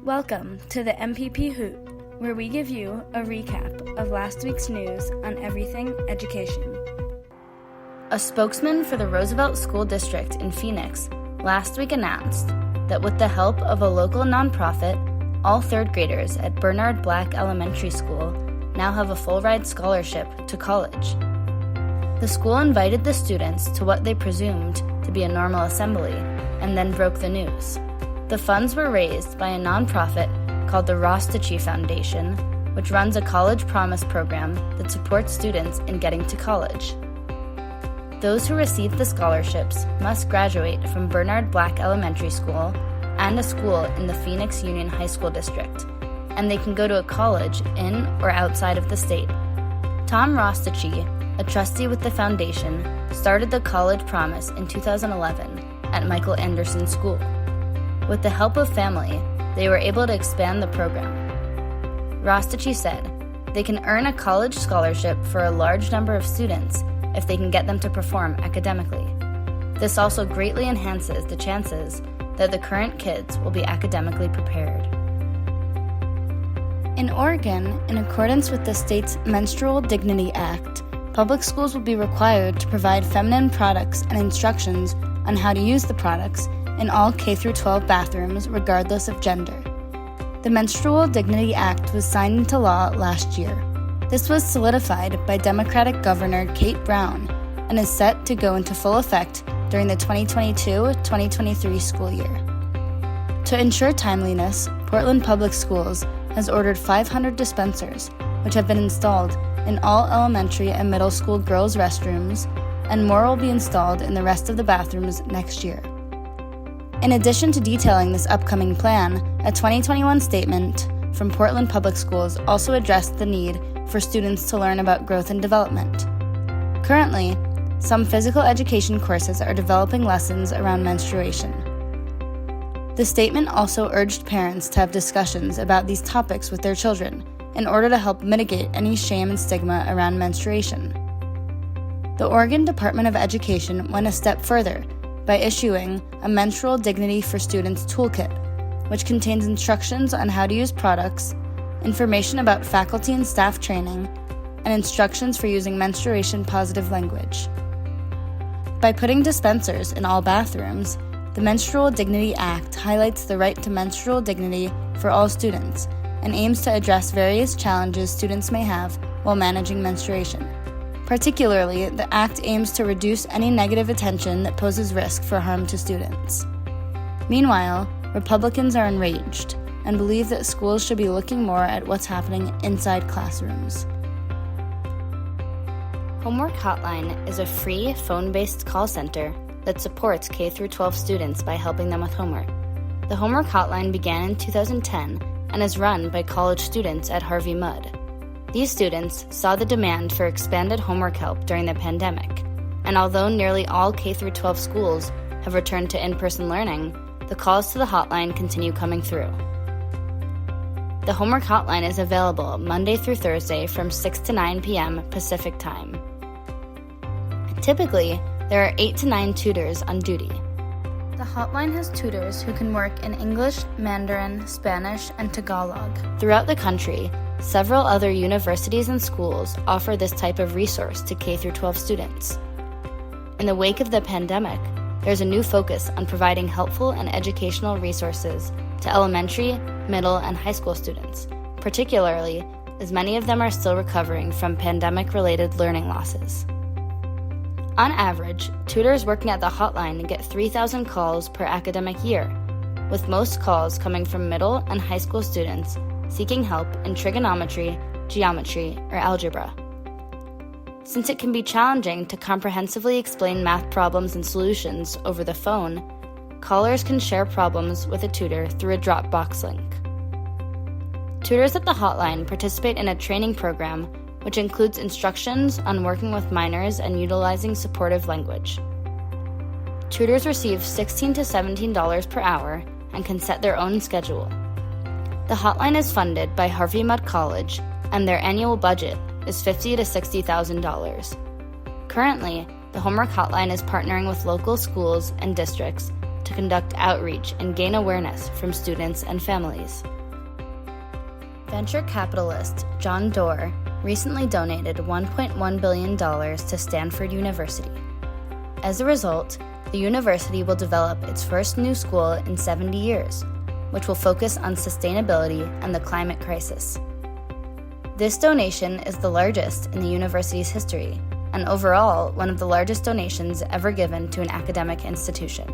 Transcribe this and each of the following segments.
Welcome to the MPP Hoot, where we give you a recap of last week's news on everything education. A spokesman for the Roosevelt School District in Phoenix last week announced that with the help of a local nonprofit, all third graders at Bernard Black Elementary School now have a full-ride scholarship to college. The school invited the students to what they presumed to be a normal assembly and then broke the news. The funds were raised by a nonprofit called the Rostachi Foundation, which runs a college promise program that supports students in getting to college. Those who receive the scholarships must graduate from Bernard Black Elementary School and a school in the Phoenix Union High School District, and they can go to a college in or outside of the state. Tom Rostachi, a trustee with the foundation, started the College Promise in 2011 at Michael Anderson School. With the help of family, they were able to expand the program. Rostachi said they can earn a college scholarship for a large number of students if they can get them to perform academically. This also greatly enhances the chances that the current kids will be academically prepared. In Oregon, in accordance with the state's Menstrual Dignity Act, public schools will be required to provide feminine products and instructions on how to use the products in all K-12 bathrooms, regardless of gender. The Menstrual Dignity Act was signed into law last year. This was solidified by Democratic Governor Kate Brown and is set to go into full effect during the 2022-2023 school year. To ensure timeliness, Portland Public Schools has ordered 500 dispensers, which have been installed in all elementary and middle school girls' restrooms, and more will be installed in the rest of the bathrooms next year. In addition to detailing this upcoming plan, a 2021 statement from Portland Public Schools also addressed the need for students to learn about growth and development. Currently, some physical education courses are developing lessons around menstruation. The statement also urged parents to have discussions about these topics with their children in order to help mitigate any shame and stigma around menstruation. The Oregon Department of Education went a step further by issuing a Menstrual Dignity for Students Toolkit, which contains instructions on how to use products, information about faculty and staff training, and instructions for using menstruation-positive language. By putting dispensers in all bathrooms, the Menstrual Dignity Act highlights the right to menstrual dignity for all students and aims to address various challenges students may have while managing menstruation. Particularly, the Act aims to reduce any negative attention that poses risk for harm to students. Meanwhile, Republicans are enraged and believe that schools should be looking more at what's happening inside classrooms. Homework Hotline is a free phone-based call center that supports K-12 students by helping them with homework. The Homework Hotline began in 2010 and is run by college students at Harvey Mudd. These students saw the demand for expanded homework help during the pandemic, and although nearly all K-12 schools have returned to in-person learning, the calls to the hotline continue coming through. The Homework Hotline is available Monday through Thursday from 6 to 9 p.m. Pacific Time. Typically, there are 8 to 9 tutors on duty. The hotline has tutors who can work in English, Mandarin, Spanish, and Tagalog. Throughout the country, several other universities and schools offer this type of resource to K-12 students. In the wake of the pandemic, there's a new focus on providing helpful and educational resources to elementary, middle, and high school students, particularly as many of them are still recovering from pandemic-related learning losses. On average, tutors working at the hotline get 3,000 calls per academic year, with most calls coming from middle and high school students seeking help in trigonometry, geometry, or algebra. Since it can be challenging to comprehensively explain math problems and solutions over the phone, callers can share problems with a tutor through a Dropbox link. Tutors at the hotline participate in a training program which includes instructions on working with minors and utilizing supportive language. Tutors receive $16 to $17 per hour and can set their own schedule. The hotline is funded by Harvey Mudd College, and their annual budget is $50,000 to $60,000. Currently, the Homework Hotline is partnering with local schools and districts to conduct outreach and gain awareness from students and families. Venture capitalist John Doerr recently donated $1.1 billion to Stanford University. As a result, the university will develop its first new school in 70 years, which will focus on sustainability and the climate crisis. This donation is the largest in the university's history, and overall, one of the largest donations ever given to an academic institution.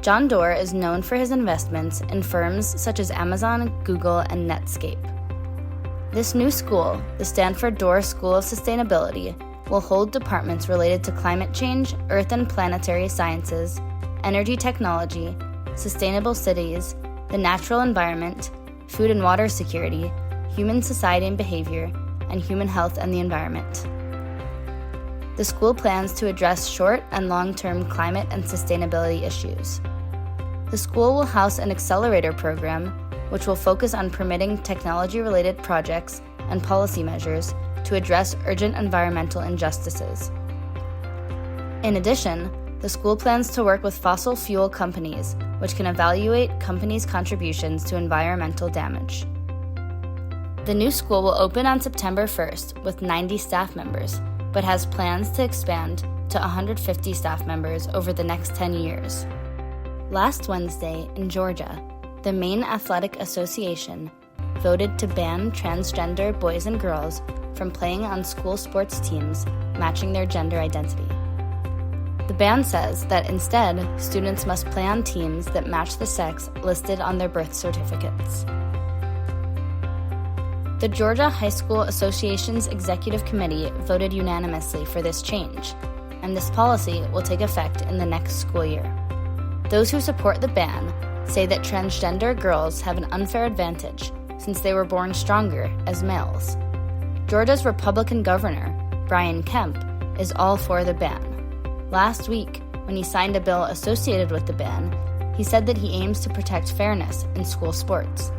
John Doerr is known for his investments in firms such as Amazon, Google, and Netscape. This new school, the Stanford Doerr School of Sustainability, will hold departments related to climate change, earth and planetary sciences, energy technology, sustainable cities, the natural environment, food and water security, human society and behavior, and human health and the environment. The school plans to address short and long-term climate and sustainability issues. The school will house an accelerator program, which will focus on permitting technology-related projects and policy measures to address urgent environmental injustices. In addition, the school plans to work with fossil fuel companies, which can evaluate companies' contributions to environmental damage. The new school will open on September 1st with 90 staff members, but has plans to expand to 150 staff members over the next 10 years. Last Wednesday in Georgia, the Maine Athletic Association voted to ban transgender boys and girls from playing on school sports teams matching their gender identity. The ban says that instead, students must play on teams that match the sex listed on their birth certificates. The Georgia High School Association's Executive Committee voted unanimously for this change, and this policy will take effect in the next school year. Those who support the ban say that transgender girls have an unfair advantage since they were born stronger as males. Georgia's Republican governor, Brian Kemp, is all for the ban. Last week, when he signed a bill associated with the ban, he said that he aims to protect fairness in school sports.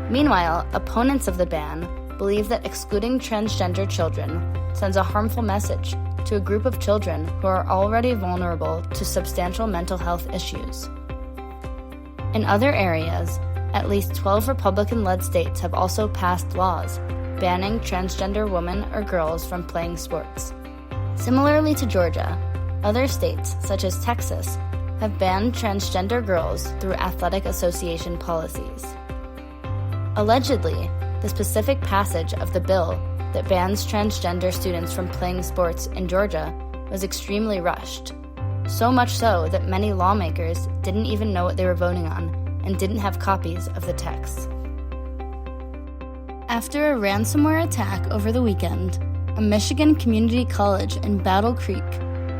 Meanwhile, opponents of the ban believe that excluding transgender children sends a harmful message to a group of children who are already vulnerable to substantial mental health issues. In other areas, at least 12 Republican-led states have also passed laws banning transgender women or girls from playing sports. Similarly to Georgia, other states, such as Texas, have banned transgender girls through athletic association policies. Allegedly, the specific passage of the bill that bans transgender students from playing sports in Georgia was extremely rushed, so much so that many lawmakers didn't even know what they were voting on and didn't have copies of the text. After a ransomware attack over the weekend, a Michigan community college in Battle Creek,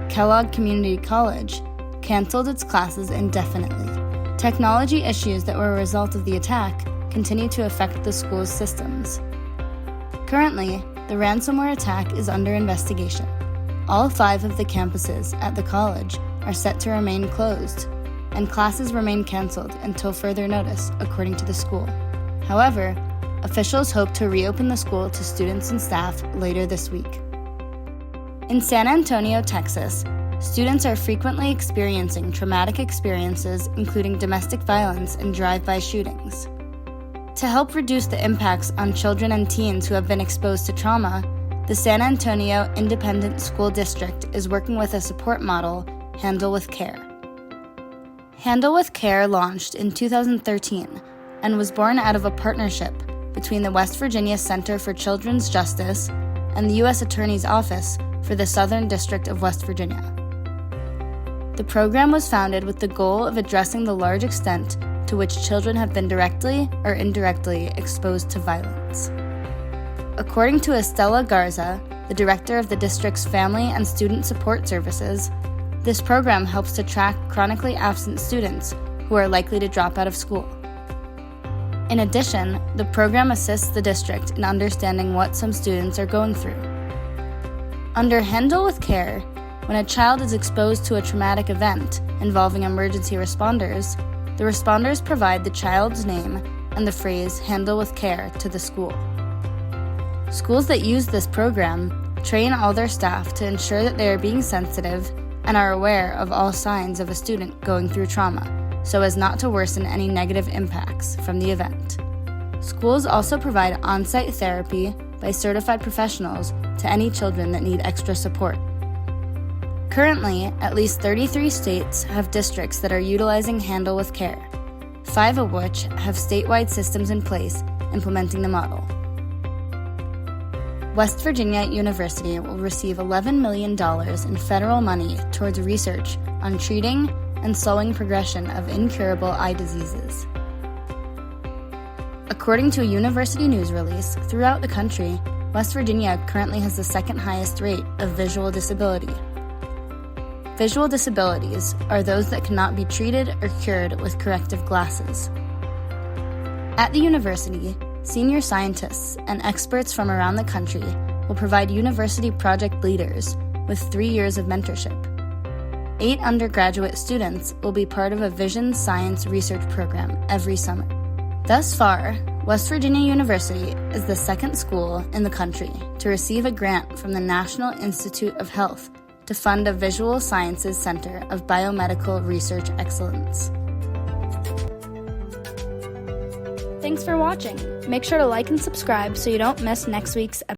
Kellogg Community College, canceled its classes indefinitely. Technology issues that were a result of the attack continue to affect the school's systems. Currently, the ransomware attack is under investigation. All 5 of the campuses at the college are set to remain closed, and classes remain canceled until further notice, according to the school. However, officials hope to reopen the school to students and staff later this week. In San Antonio, Texas, students are frequently experiencing traumatic experiences, including domestic violence and drive-by shootings. To help reduce the impacts on children and teens who have been exposed to trauma, the San Antonio Independent School District is working with a support model, Handle with Care. Handle with Care launched in 2013 and was born out of a partnership between the West Virginia Center for Children's Justice and the U.S. Attorney's Office for the Southern District of West Virginia. The program was founded with the goal of addressing the large extent to which children have been directly or indirectly exposed to violence. According to Estella Garza, the director of the district's Family and Student Support Services, this program helps to track chronically absent students who are likely to drop out of school. In addition, the program assists the district in understanding what some students are going through. Under Handle with Care, when a child is exposed to a traumatic event involving emergency responders, the responders provide the child's name and the phrase "Handle with Care" to the school. Schools that use this program train all their staff to ensure that they are being sensitive, and are aware of all signs of a student going through trauma, so as not to worsen any negative impacts from the event. Schools also provide on-site therapy by certified professionals to any children that need extra support. Currently, at least 33 states have districts that are utilizing Handle with Care, 5 of which have statewide systems in place implementing the model. West Virginia University will receive $11 million in federal money towards research on treating and slowing progression of incurable eye diseases. According to a university news release, throughout the country, West Virginia currently has the second highest rate of visual disability. Visual disabilities are those that cannot be treated or cured with corrective glasses. At the university, senior scientists and experts from around the country will provide university project leaders with 3 years of mentorship. 8 undergraduate students will be part of a vision science research program every summer. Thus far, West Virginia University is the second school in the country to receive a grant from the National Institute of Health to fund a Visual Sciences Center of Biomedical Research Excellence. Thanks for watching. Make sure to like and subscribe so you don't miss next week's episode.